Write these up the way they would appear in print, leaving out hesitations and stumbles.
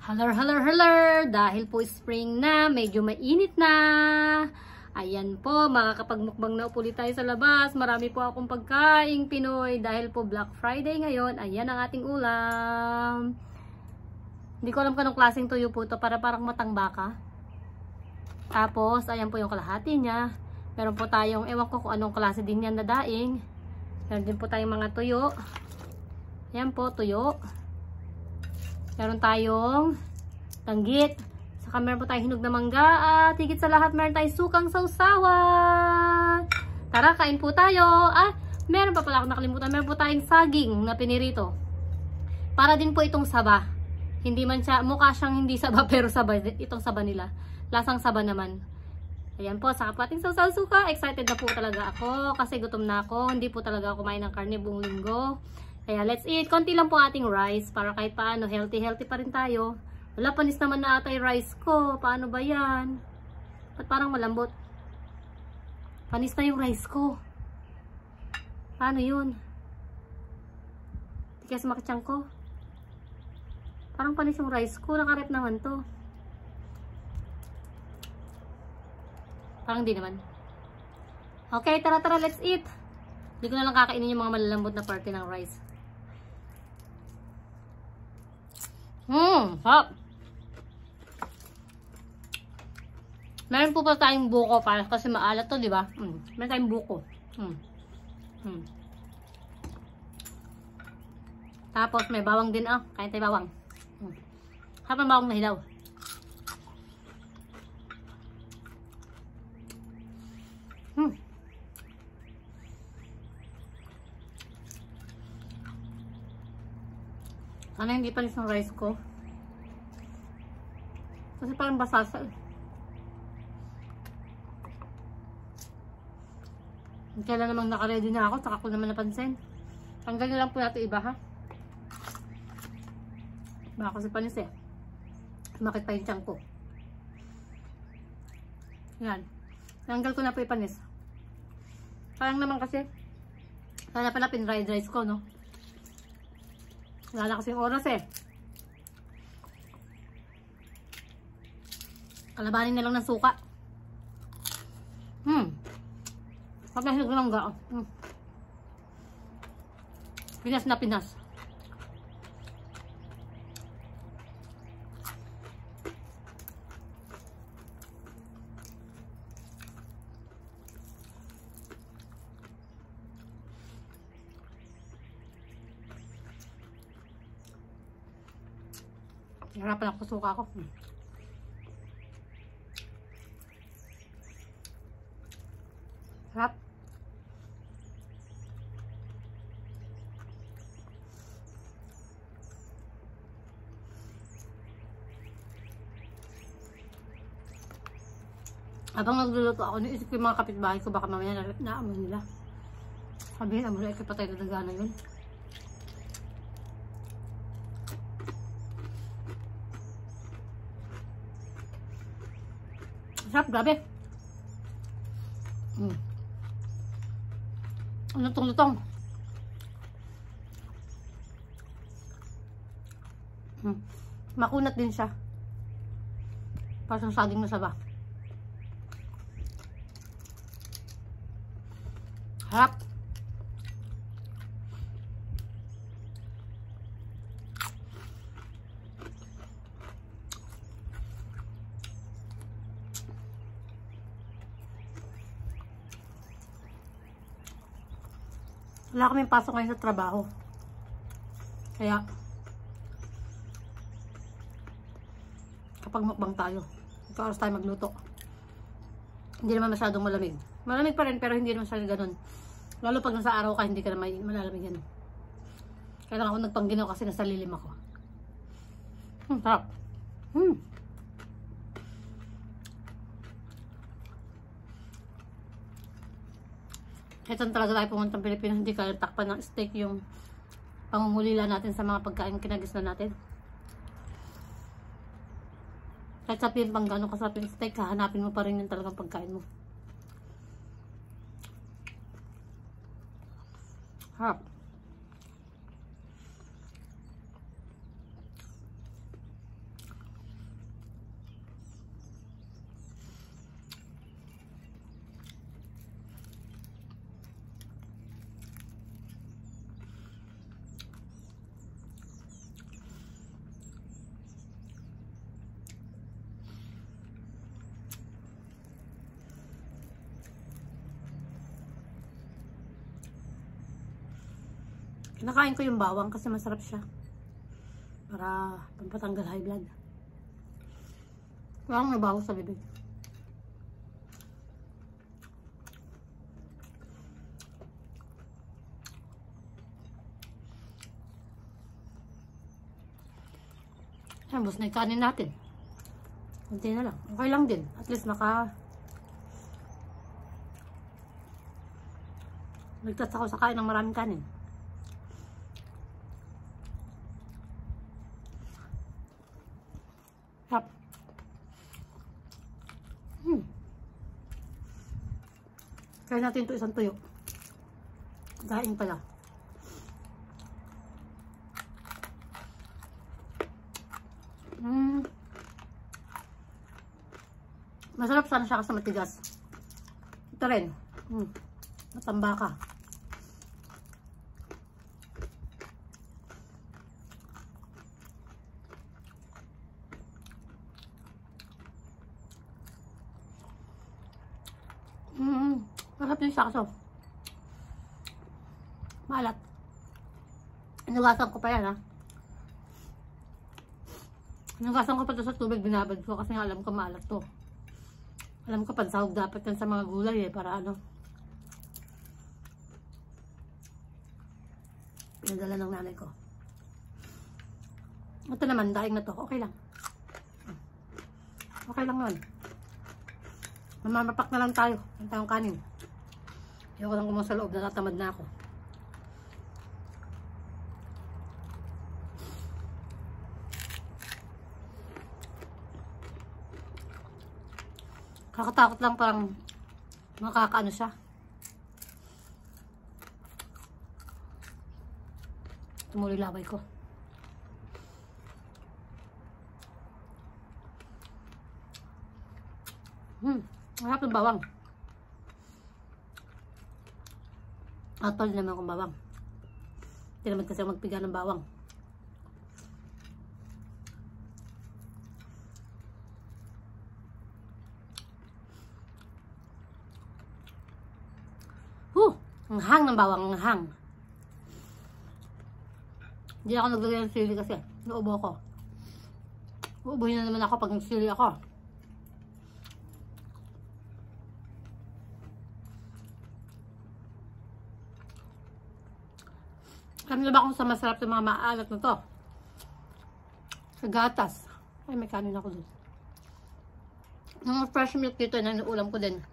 Halar. Dahil po spring na, medyo mainit na. Ayan po, makakapagmukbang na ulit tayo sa labas. Marami po akong pagkaing Pinoy dahil po Black Friday ngayon. Ayan ang ating ulam. Hindi ko alam kanong klaseng tuyo po ito, parang matang baka. Tapos, ayan po yung kalahati niya. Meron po tayong, ewan ko kung anong klase din yan na daing. Meron din po tayong mga tuyo. Ayan po, tuyo. Meron tayong tanggit. Saka meron po tayong hinog na mangga. At higit sa lahat, meron tayong sukang sausawan. Tara, kain po tayo. Meron pa pala ako nakalimutan. Meron po tayong saging na pinirito. Para din po itong saba. Hindi man siya, mukha siyang hindi saba, pero saba. Itong saba nila. Lasang saba naman. Ayan po, saka po ating sausaw suka. Excited na po talaga ako kasi gutom na ako. Hindi po talaga ako kumain ng karne buong linggo. Kaya let's eat. Konti lang po ating rice para kahit paano healthy pa rin tayo. Wala, panis naman na ata yung rice ko. Paano ba yan? At parang malambot. Panis na yung rice ko. Paano yun? Hindi kasi makitsang ko. Parang panis yung rice ko. Nakarep naman to. Parang di naman. Okay, tara, let's eat. Hindi ko na lang kakainin yung mga malalambot na parte ng rice. Sarap. Meron po pa tayong buko para kasi maalat to, di ba? Meron tayong buko. Tapos may bawang din, kain tayo bawang. Harap ng bawang na hilaw. Sana hindi panis ng rice ko. Kasi parang basasa. Kailan namang nakaready na ako, saka ko naman napansin. Tanggalin lang po natin iba, ha? Baka kasi panis eh. Sumakit pa yung tiyan ko. Yan. Tanggal ko na po yung panis. Parang naman kasi, sana pala pin-fried rice ko, no? Wala na kasing oras eh. Kalabanin na lang ng suka. Pagkasig lang ga. Pinas na pinas. Harapan ako suka ko. Harap. Habang nagluluto ako, naisip ko yung mga kapitbahay ko, baka mamaya naamoy nila. Sabihin, amoy ay patay na gana yun. Sarap, grabe. Lutong-lutong. Makunat din siya. Parang saging na saba. Harap. Wala kaming pasok ngayon sa trabaho. Kaya, kapag mukbang tayo, ito oras tayo magluto. Hindi naman masyadong malamig. Malamig pa rin, pero hindi naman masyadong ganun. Lalo pag nasa araw ka, hindi ka na malalamig yan. Kaya lang ako nagpangginaw kasi nasa lilim ako. Sarap. Ito talaga tayo pumunta ng Pilipinas, hindi ka takpan ng steak yung pangungulila natin sa mga pagkain kinagisnan natin. Kahit sabihin pang gano'ng kasarap yung steak, hahanapin mo pa rin yung talagang pagkain mo. Harap. Kinakain ko yung bawang kasi masarap siya. Para pampatanggal high blood. Parang nabaho sa bibig. Ayan, bus na yung kanin natin. Kunti na lang. Okay lang din. At least nagtats ako sa kain ng maraming kanin. Tap. Kaya natin ito isang tuyo. Daing pala. Masarap sana siya kasi matigas. Ito rin. Matambaka. Masarap yung sakso. Maalat. Inugasan ko pa yan, ha. Inugasan ko pa ito sa tubig, binabad ko kasi nga alam ko maalat to. Alam ko pansahog dapat yan sa mga gulay para ano. Pinadala ng nanay ko. Ito naman, daing na to. Okay lang. Okay lang yun. Mamapak na lang tayo. Ang tayong kanin. Ayoko lang kumain sa loob. Natatamad na ako. Kakatakot lang, parang makakaano siya. Tumuloy labay ko. Harap ng bawang. Atol naman akong bawang. Hindi naman kasi magpiga ng bawang. Ang hang ng bawang, ang hang. Hindi ako naglagay ng sili kasi naubo ko. Uubuhin na naman ako pag nagsili ako. Alam niyo ba kung sa masarap sa mga maalat na to? Sa gatas. Ay, may kanin ako dun. Yung fresh milk dito, ulam ko din.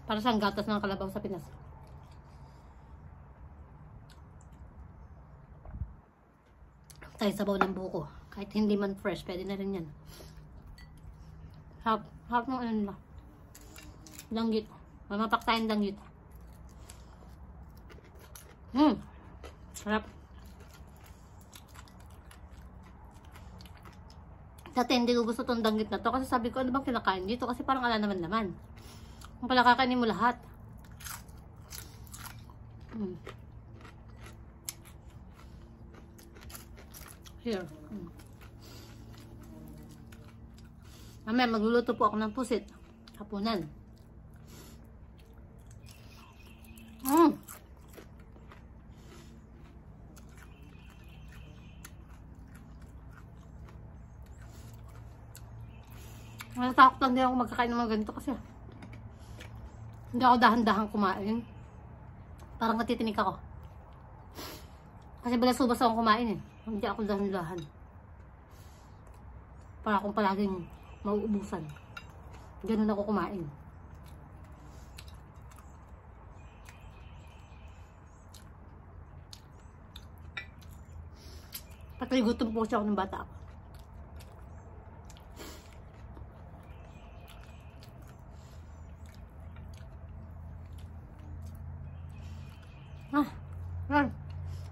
Para sa gatas ng kalabaw sa Pinas. Tayo sabaw ng buko. Kahit hindi man fresh, pwede na rin yan. Half ng ano nila. Langgit. Mamapak tayong langgit. Sarap. Dati hindi ko gusto itong danggit na to kasi sabi ko, ano bang kinakain dito? Kasi parang ala naman. Kung pala kakainin mo lahat. Here. Mamaya magluluto po ako ng pusit. Hapunan. Natatakot lang din ako magkakain ng mga ganito kasi hindi ako dahan-dahan kumain. Parang natitinik ako. Kasi balasubas akong kumain eh. Hindi ako dahan-dahan. Para akong palaging mauubusan. Ganun ako kumain. Pati gutom po siya ako ng bata ako.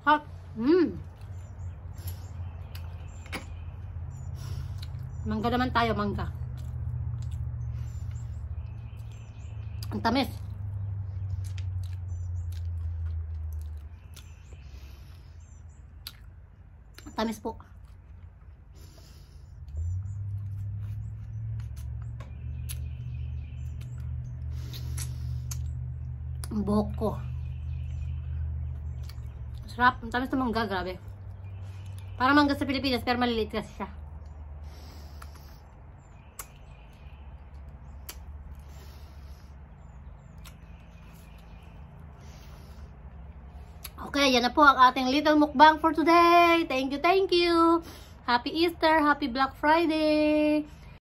Hot. Mangga naman tayo, mangga. Ang tamis. Ang tamis po. Ang buhok ko. Sarap. Ang tamis ng mangga, grabe. Parang mangga sa Pilipinas, pero maliliit kasi siya. Okay, yan na po ang ating little mukbang for today. Thank you, thank you. Happy Easter, happy Black Friday.